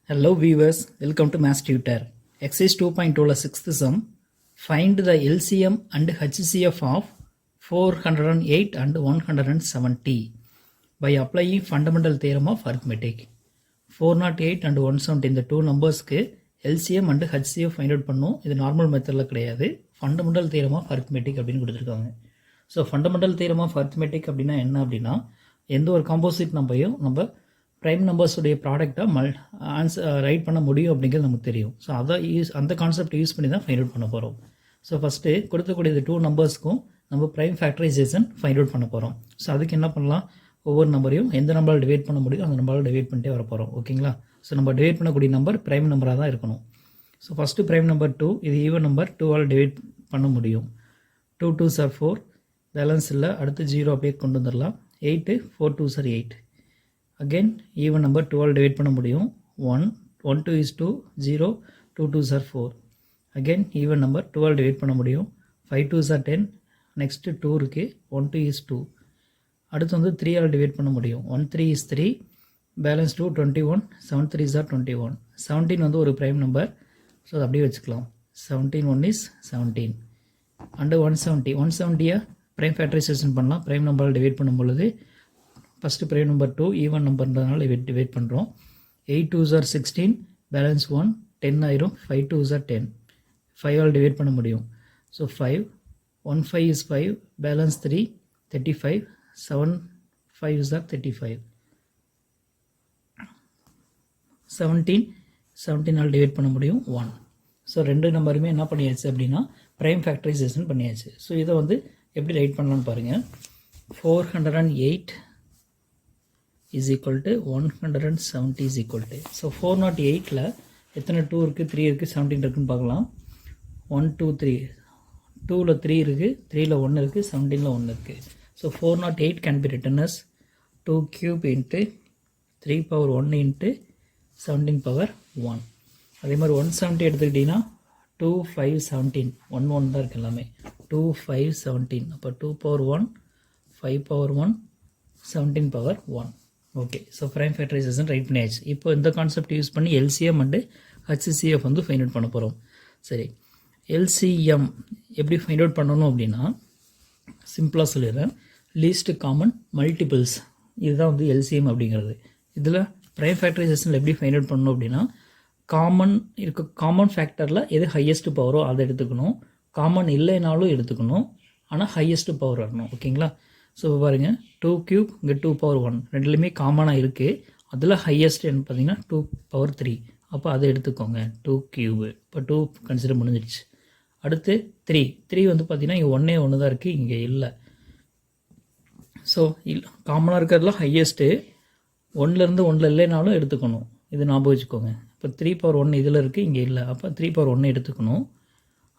Hello viewers, welcome to Mass Tutor. Exercise 2.2 6th sum. Find the LCM and HCF of 408 and 170 by applying fundamental theorem of arithmetic. 408 and 170 இந்த two நம்பர்ஸ்க்கு LCM and HCF find out பண்ணும். இது normal மெத்தடில் கிடையாது, fundamental theorem of arithmetic அப்படின்னு கொடுத்துருக்காங்க. So fundamental theorem of arithmetic அப்படின்னா என்ன அப்படின்னா, எந்த ஒரு காம்போசிட் நம்பரையும் நம்ம ப்ரைம் நம்பர்ஸுடைய ப்ராடக்டாக ரைட் பண்ண முடியும் அப்படிங்கிறது நமக்கு தெரியும். ஸோ அந்த கான்செப்ட் யூஸ் பண்ணி தான் ஃபைண்ட் அவுட் பண்ண போகிறோம். ஸோ ஃபஸ்ட்டு கொடுக்கக்கூடிய டூ நம்பர்ஸ்க்கும் நம்ம ப்ரைம் ஃபேக்டரைசேஷன் ஃபைண்ட் அவுட் பண்ண போகிறோம். ஸோ அதுக்கு என்ன பண்ணலாம், ஒவ்வொரு நம்பரையும் எந்த நம்பரால் டிவைட் பண்ண முடியும் அந்த நம்பரால் டிவைட் பண்ணிட்டே வர போகிறோம். ஓகேங்களா? ஸோ நம்ம டிவைட் பண்ணக்கூடிய நம்பர் ப்ரைம் நம்பராக தான் இருக்கணும். ஸோ ஃபஸ்ட்டு ப்ரைம் நம்பர் 2, இது ஈவன் நம்பர் 2ஆல் டிவைட் பண்ண முடியும். 2 2s are 4, பேலன்ஸ் இல்லை, அடுத்து 0 அப்படியே கொண்டு வந்துடலாம். 8 4 2s are 8. Again even number 12 divide பண்ண முடியும். 1 1 2 is 2, 0 2 2s are 4. Again even number 12 divide பண்ண முடியும். 5 2s are 10, next 2 இருக்கு, 1 2 is 2. அடுத்து வந்து 3 ஆல் டிவைட் பண்ண முடியும். 1 3 is 3, பேலன்ஸ் 2 21, 7 3s are 21. 17 வந்து ஒரு ப்ரைம் நம்பர், ஸோ அது அப்படியே வச்சுக்கலாம். 17 1 is 17 அண்டு 170 ப்ரைம் ஃபேக்டரைசேஷன் பண்ணலாம். ப்ரைம் நம்பரால் டிவைட் பண்ணும் பொழுது ஃபஸ்ட்டு ப்ரைம் நம்பர் 2 ஈவன் நம்பர்ன்றதுனால டிவைட் பண்ணுறோம். 8 2s are 16, பேலன்ஸ் 1 10 ஆயிரும். 5 2s are 10, 5 ஆல் டிவைட் பண்ண முடியும். So 5 1 5 is 5, balance 3 35, 7 5s are 35. 17 all divide பண்ண முடியும் 1. ஸோ ரெண்டு நம்பருமே என்ன பண்ணியாச்சு அப்படின்னா ப்ரைம் ஃபேக்டரைசேஷன் பண்ணியாச்சு. ஸோ இதை வந்து எப்படி ரைட் பண்ணலான்னு பாருங்கள். 408 is equal to 170 is equal to, so 408ல எத்தனை 2 இருக்குது, 3 இருக்குது, 17 இருக்குன்னு பார்க்கலாம். 1 2 3, 2ல 3 இருக்குது, 3ல 1 இருக்குது, 17ல 1 இருக்குது. So 408 can be written as 2 cube into 3 power 1 into 17 power 1. அதே மாதிரி 170 எடுத்துக்கிட்டிங்கன்னா 2 5 17, 1 1 தான் இருக்குது எல்லாமே. 2 5 17, அப்போ 2 power 1 5 power 1 17 power 1. Okay, so prime factorisation right பண்ணியாச்சு. இப்போ இந்த கான்செப்ட் யூஸ் பண்ணி எல்சிஎம் அண்டு ஹச்சிசிஎஃப் வந்து ஃபைண்ட் அவுட் பண்ண போகிறோம். சரி, எல்சிஎம் எப்படி ஃபைண்ட் அவுட் பண்ணணும் அப்படின்னா சிம்பிளாக சொல்லிடுறேன். லீஸ்ட் காமன் மல்டிபிள்ஸ், இதுதான் வந்து எல்சிஎம் அப்படிங்கிறது. இதில் ப்ரைம் ஃபேக்டரைசேஷனில் எப்படி ஃபைண்ட் அவுட் பண்ணணும் அப்படின்னா, காமன் ஃபேக்டரில் எது ஹையஸ்ட் பவரோ அதை எடுத்துக்கணும், காமன் இல்லைனாலும் எடுத்துக்கணும், ஆனால் ஹையஸ்ட் பவர் வரணும். ஓகேங்களா? ஸோ பாருங்கள், 2 cube இங்கே 2 power 1 ரெண்டுலேயுமே காமனாக இருக்குது. அதில் ஹையஸ்ட் என்ன பார்த்தீங்கன்னா 2 power 3, அப்போ அதை எடுத்துக்கோங்க 2 cube. இப்போ 2 கன்சிடர் முடிஞ்சிடுச்சு. அடுத்து 3 வந்து பார்த்திங்கன்னா இங்கே 1 தான் இருக்குது, இங்கே இல்லை. ஸோ காமனாக இருக்கிறதுல ஹையஸ்ட்டு 1லேருந்து 1 இல்லைனாலும் எடுத்துக்கணும், இது ஞாபகம் வச்சுக்கோங்க. இப்போ 3 power 1 இதில் இருக்குது, இங்கே இல்லை, அப்போ 3 power 1 எடுத்துக்கணும்.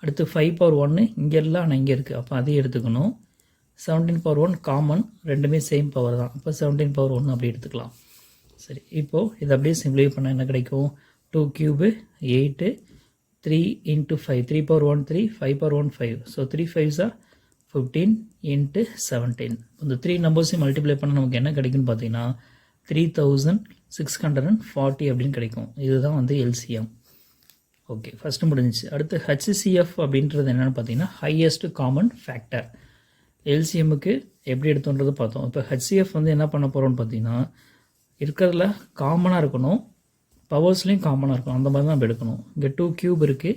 அடுத்து 5 power 1 இங்கே இல்லை, ஆனால் இங்கே இருக்குது, அப்போ அதையும் எடுத்துக்கணும். 17 power 1 காமன், ரெண்டுமே சேம் பவர் தான், அப்போ 17 power 1 அப்படி எடுத்துக்கலாம். சரி, இப்போது இதை அப்படியே சிம்பிளிஃபை பண்ணால் என்ன கிடைக்கும், 2 cube 8, 3 into 5, 3 power 1 3, 5 power 1 5, so 3 5s are 15 into 17. இந்த 3 நம்பர்ஸையும் மல்டிப்ளை பண்ண நமக்கு என்ன கிடைக்குன்னு பார்த்தீங்கன்னா 3640 அப்படின்னு கிடைக்கும். இதுதான் வந்து எல்சிஎம். ஓகே, ஃபஸ்ட்டு முடிஞ்சிச்சு. அடுத்து ஹச்சிசிஎஃப் அப்படின்றது என்னென்னு பார்த்தீங்கன்னா ஹையஸ்ட் காமன் ஃபேக்டர். எல்சிஎம்முக்கு எப்படி எடுத்தோன்றது பார்த்தோம். இப்போ ஹச்சிஎஃப் வந்து என்ன பண்ண போகிறோம்னு பார்த்தீங்கன்னா இருக்கிறதுல காமனாக இருக்கணும், பவர்ஸ்லேயும் காமனாக இருக்கணும், அந்த மாதிரி தான் நம்ம எடுக்கணும். இங்கே 2 cube இருக்குது,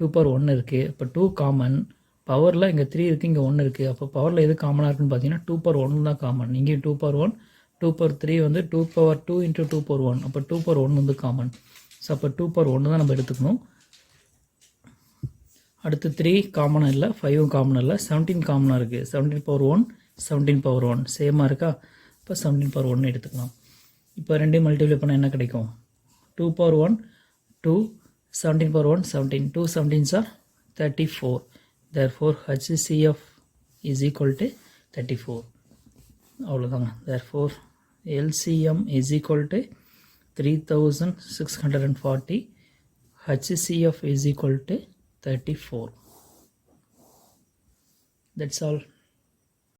2 power 1 இருக்குது, இப்போ 2 காமன். பவரில் இங்கே 3 இருக்குது, இங்கே 1 இருக்குது, அப்போ பவரில் எது காமனாக இருக்குன்னு பார்த்தீங்கன்னா 2 power 1 தான் காமன். இங்கேயும் 2 power 1, 2 power 3 வந்து 2 power 2 into 2 power 1, அப்போ 2 power 1 வந்து காமன். ஸோ அப்போ 2 power 1 தான் நம்ம எடுத்துக்கணும். அடுத்து 3 காமனாக இல்லை, 5 காமனாக இல்லை, 17 காமனாக இருக்குது. 17 power 1 17 power 1 சேமாக இருக்கா, இப்போ 17 power 1 எடுத்துக்கலாம். இப்போ ரெண்டையும் மல்டிப்ளை பண்ணால் என்ன கிடைக்கும், 2 power 1 2, 17 power 1 17, 2 17s are 34. therefore HCF is equal to 34. அவ்வளோதாங்க. therefore LCM is equal to 3640, HCF is equal to 34. That's all.